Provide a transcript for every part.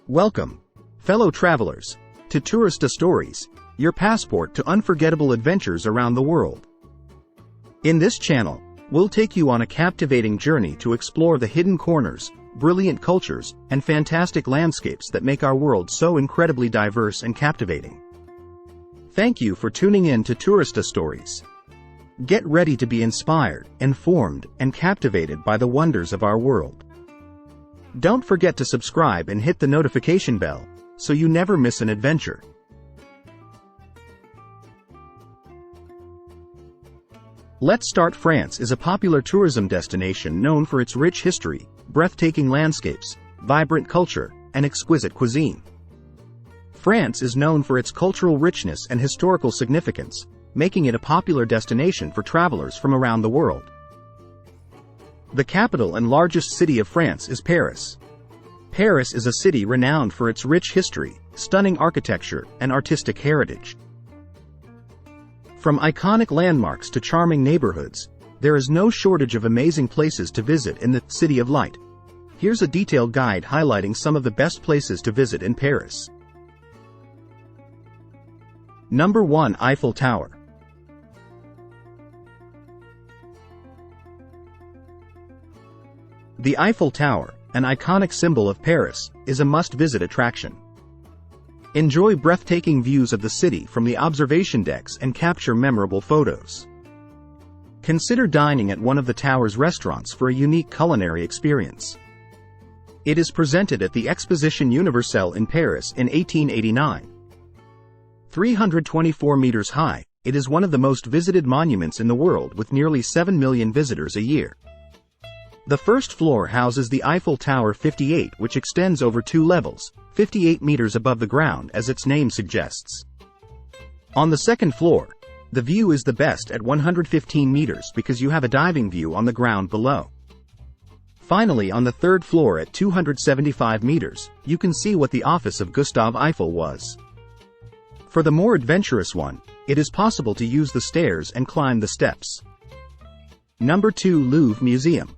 Welcome, fellow travelers, to Tourista Stories, your passport to unforgettable adventures around the world. In this channel, we'll take you on a captivating journey to explore the hidden corners, brilliant cultures, and fantastic landscapes that make our world so incredibly diverse and captivating. Thank you for tuning in to Tourista Stories. Get ready to be inspired, informed, and captivated by the wonders of our world. Don't forget to subscribe and hit the notification bell, so you never miss an adventure. Let's start. France is a popular tourism destination known for its rich history, breathtaking landscapes, vibrant culture, and exquisite cuisine. France is known for its cultural richness and historical significance, making it a popular destination for travelers from around the world. The capital and largest city of France is Paris. Paris is a city renowned for its rich history, stunning architecture, and artistic heritage. From iconic landmarks to charming neighborhoods, there is no shortage of amazing places to visit in the City of Light. Here's a detailed guide highlighting some of the best places to visit in Paris. Number 1. Eiffel Tower. The Eiffel Tower, an iconic symbol of Paris, is a must-visit attraction. Enjoy breathtaking views of the city from the observation decks and capture memorable photos. Consider dining at one of the tower's restaurants for a unique culinary experience. It is presented at the Exposition Universelle in Paris in 1889. 324 meters high, it is one of the most visited monuments in the world with nearly 7 million visitors a year. The first floor houses the Eiffel Tower 58, which extends over 2 levels, 58 meters above the ground as its name suggests. On the second floor, the view is the best at 115 meters because you have a diving view on the ground below. Finally, on the third floor at 275 meters, you can see what the office of Gustave Eiffel was. For the more adventurous one, it is possible to use the stairs and climb the steps. Number 2. Louvre Museum.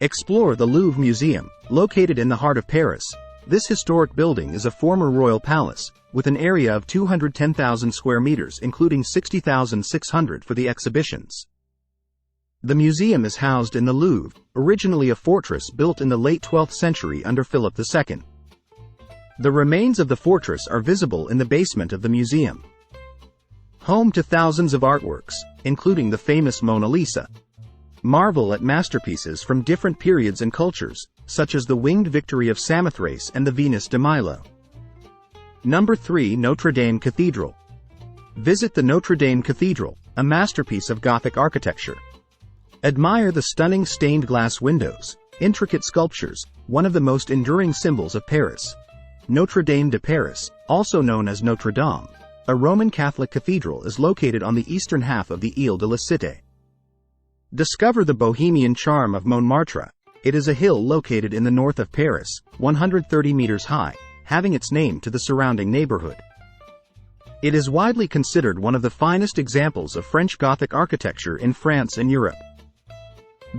Explore the Louvre Museum, located in the heart of Paris. This historic building is a former royal palace, with an area of 210,000 square meters including 60,600 for the exhibitions. The museum is housed in the Louvre, originally a fortress built in the late 12th century under Philip II. The remains of the fortress are visible in the basement of the museum. Home to thousands of artworks, including the famous Mona Lisa. Marvel at masterpieces from different periods and cultures, such as the Winged Victory of Samothrace and the Venus de Milo. Number 3. Notre-Dame Cathedral. Visit the Notre-Dame Cathedral, a masterpiece of Gothic architecture. Admire the stunning stained glass windows, intricate sculptures, one of the most enduring symbols of Paris. Notre-Dame de Paris, also known as Notre-Dame, a Roman Catholic cathedral, is located on the eastern half of the Ile de la Cité. Discover the bohemian charm of Montmartre. It is a hill located in the north of Paris, 130 meters high, having its name to the surrounding neighborhood. It is widely considered one of the finest examples of French Gothic architecture in France and Europe.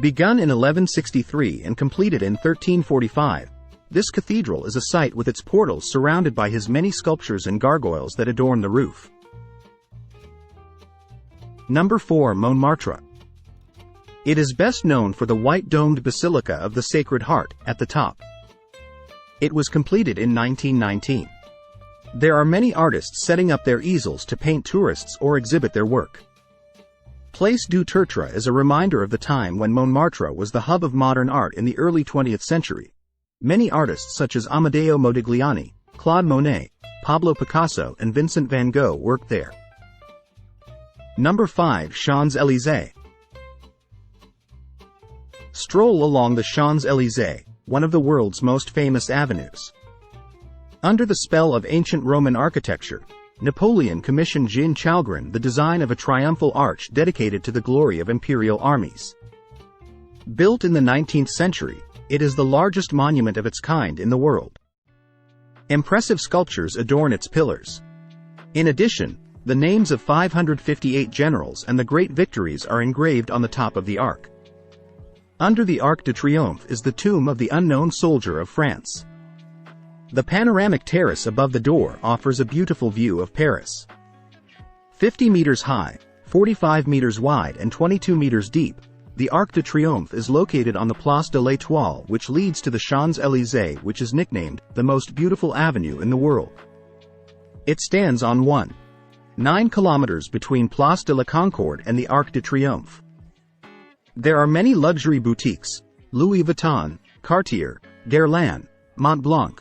Begun in 1163 and completed in 1345, this cathedral is a site with its portals surrounded by his many sculptures and gargoyles that adorn the roof. Number 4. Montmartre. It is best known for the white-domed Basilica of the Sacred Heart at the top. It was completed in 1919. There are many artists setting up their easels to paint tourists or exhibit their work. Place du Tertre is a reminder of the time when Montmartre was the hub of modern art in the early 20th century. Many artists such as Amedeo Modigliani, Claude Monet, Pablo Picasso, and Vincent van Gogh worked there. Number 5. Champs-Élysées. Stroll along the Champs-Élysées, one of the world's most famous avenues. Under the spell of ancient Roman architecture, Napoleon commissioned Jean Chalgrin the design of a triumphal arch dedicated to the glory of imperial armies. Built in the 19th century, it is the largest monument of its kind in the world. Impressive sculptures adorn its pillars. In addition, the names of 558 generals and the great victories are engraved on the top of the arch. Under the Arc de Triomphe is the tomb of the unknown soldier of France. The panoramic terrace above the door offers a beautiful view of Paris. 50 meters high, 45 meters wide and 22 meters deep, the Arc de Triomphe is located on the Place de l'Étoile, which leads to the Champs-Élysées, which is nicknamed the most beautiful avenue in the world. It stands on 1.9 kilometers between Place de la Concorde and the Arc de Triomphe. There are many luxury boutiques, Louis Vuitton, Cartier, Guerlain, Montblanc,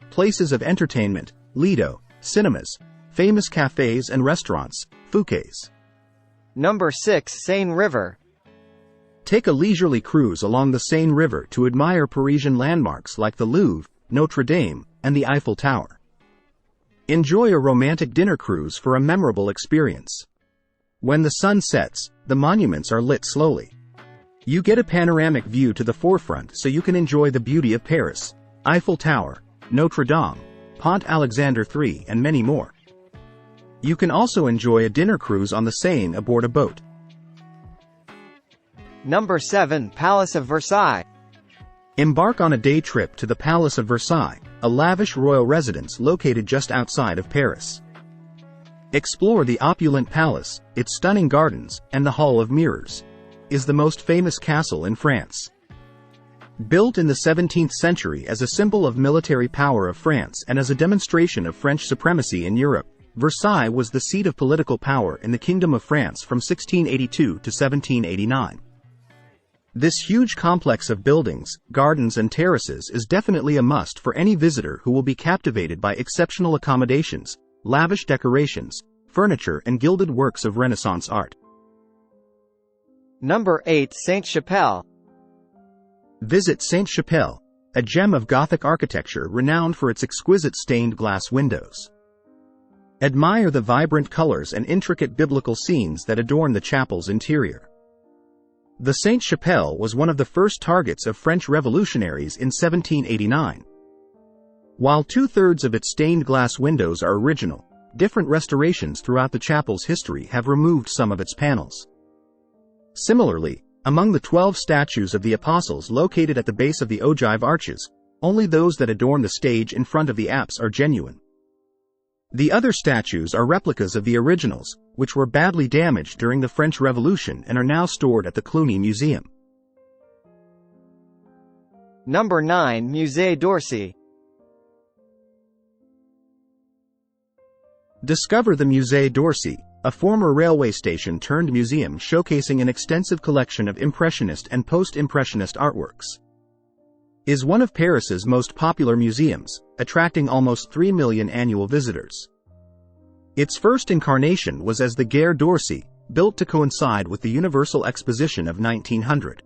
places of entertainment, Lido, cinemas, famous cafes and restaurants, Fouquet's. Number 6. Seine River. Take a leisurely cruise along the Seine River to admire Parisian landmarks like the Louvre, Notre-Dame, and the Eiffel Tower. Enjoy a romantic dinner cruise for a memorable experience. When the sun sets, the monuments are lit slowly. You get a panoramic view to the forefront so you can enjoy the beauty of Paris, Eiffel Tower, Notre-Dame, Pont Alexander III, and many more. You can also enjoy a dinner cruise on the Seine aboard a boat. Number 7. Palace of Versailles. Embark on a day trip to the Palace of Versailles, a lavish royal residence located just outside of Paris. Explore the opulent palace, its stunning gardens, and the Hall of Mirrors. Is the most famous castle in France. Built in the 17th century as a symbol of military power of France and as a demonstration of French supremacy in Europe, Versailles was the seat of political power in the Kingdom of France from 1682 to 1789. This huge complex of buildings, gardens and terraces is definitely a must for any visitor who will be captivated by exceptional accommodations, lavish decorations, furniture and gilded works of Renaissance art. Number 8. Sainte-Chapelle. Visit Sainte-Chapelle, a gem of Gothic architecture renowned for its exquisite stained glass windows. Admire the vibrant colors and intricate biblical scenes that adorn the chapel's interior. The Sainte-Chapelle was one of the first targets of French revolutionaries in 1789. While two-thirds of its stained glass windows are original, different restorations throughout the chapel's history have removed some of its panels. Similarly, among the 12 statues of the apostles located at the base of the ogive arches, only those that adorn the stage in front of the apse are genuine. The other statues are replicas of the originals, which were badly damaged during the French Revolution and are now stored at the Cluny Museum. Number 9. Musée d'Orsay. Discover the Musée d'Orsay, a former railway station turned museum showcasing an extensive collection of Impressionist and Post-Impressionist artworks. Is one of Paris's most popular museums, attracting almost 3 million annual visitors. Its first incarnation was as the Gare d'Orsay, built to coincide with the Universal Exposition of 1900.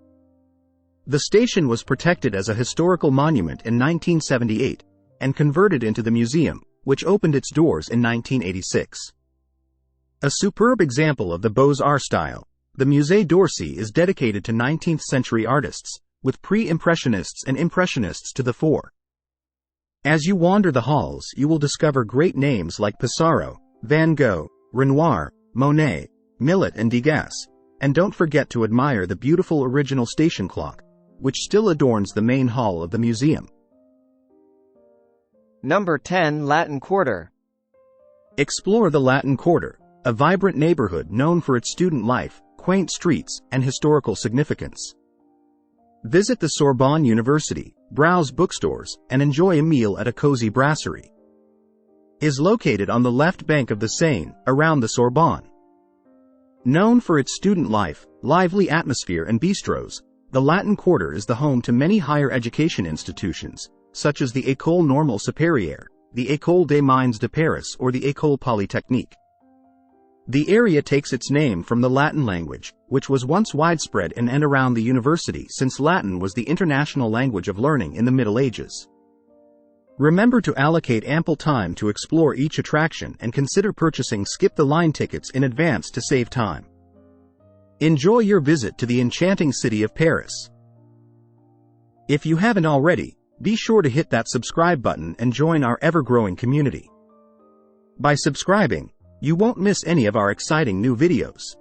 The station was protected as a historical monument in 1978, and converted into the museum, which opened its doors in 1986. A superb example of the Beaux-Arts style, the Musée d'Orsay is dedicated to 19th-century artists, with pre-impressionists and impressionists to the fore. As you wander the halls, you will discover great names like Pissarro, Van Gogh, Renoir, Monet, Millet and Degas, and don't forget to admire the beautiful original station clock, which still adorns the main hall of the museum. Number 10. Latin Quarter. Explore the Latin Quarter, a vibrant neighborhood known for its student life, quaint streets, and historical significance. Visit the Sorbonne University, browse bookstores, and enjoy a meal at a cozy brasserie. Is located on the left bank of the Seine, around the Sorbonne. Known for its student life, lively atmosphere and bistros, the Latin Quarter is the home to many higher education institutions, such as the École Normale Supérieure, the École des Mines de Paris or the École Polytechnique. The area takes its name from the Latin language, which was once widespread in and around the university since Latin was the international language of learning in the Middle Ages. Remember to allocate ample time to explore each attraction and consider purchasing skip-the-line tickets in advance to save time. Enjoy your visit to the enchanting city of Paris. If you haven't already, be sure to hit that subscribe button and join our ever-growing community. By subscribing, you won't miss any of our exciting new videos.